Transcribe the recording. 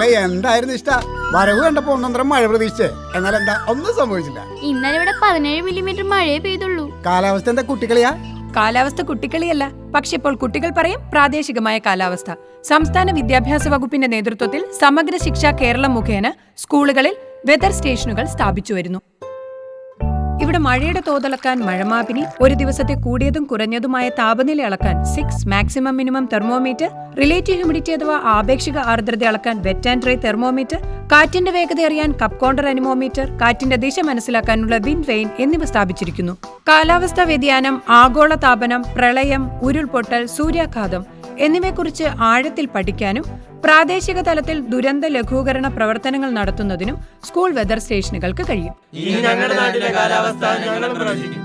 ഇന്നലെ എന്തായിരുന്നു ഇഷ്ട വരവ് കണ്ടപ്പോ ഒന്നൊന്നര മഴ പ്രതീക്ഷിച്ചേ. എന്നാൽ എന്താ ഒന്നും സംഭവിച്ചില്ല. ഇന്നലെ ഇവിടെ 17 മില്ലിമീറ്റർ മഴയെ പെയ്തുള്ളൂ. കാലാവസ്ഥ എന്താ കുട്ടികളിയാ? കാലാവസ്ഥ കുട്ടിക്കളിയല്ല, പക്ഷെ ഇപ്പോൾ കുട്ടികൾ പറയും പ്രാദേശികമായ കാലാവസ്ഥ. സംസ്ഥാന വിദ്യാഭ്യാസ വകുപ്പിന്റെ നേതൃത്വത്തിൽ സമഗ്ര ശിക്ഷ കേരളം മുഖേന സ്കൂളുകളിൽ വെതർ സ്റ്റേഷനുകൾ സ്ഥാപിച്ചു വരുന്നു. ഇവിടെ മഴയുടെ തോതളക്കാൻ മഴമാപിനി, ഒരു ദിവസത്തെ കൂടിയതും കുറഞ്ഞതുമായ താപനില അളക്കാൻ 6 maximum minimum thermometer, relative humidity അഥവാ ആപേക്ഷിക ആർദ്രത അളക്കാൻ വെറ്റ് ആൻഡ് ഡ്രൈ തെർമോമീറ്റർ, കാറ്റിന്റെ വേഗത അറിയാൻ കപ്പ് കോണ്ടർ അനിമോമീറ്റർ, കാറ്റിന്റെ ദിശ മനസ്സിലാക്കാനുള്ള വിൻഡ് വെയിൻ എന്നിവ സ്ഥാപിച്ചിരിക്കുന്നു. കാലാവസ്ഥാ വ്യതിയാനം, ആഗോള താപനം, പ്രളയം, ഉരുൾപൊട്ടൽ, സൂര്യാഘാതം എന്നിവയെക്കുറിച്ച് ആഴത്തിൽ പഠിക്കാനും പ്രാദേശിക തലത്തിൽ ദുരന്ത ലഘൂകരണ പ്രവർത്തനങ്ങൾ നടത്തുന്നതിനും സ്കൂൾ വെതർ സ്റ്റേഷനുകൾക്ക് കഴിയും. ഞങ്ങളുടെ നാട്ടിലെ കാലാവസ്ഥ ഞങ്ങൾ പ്രവചിക്കും.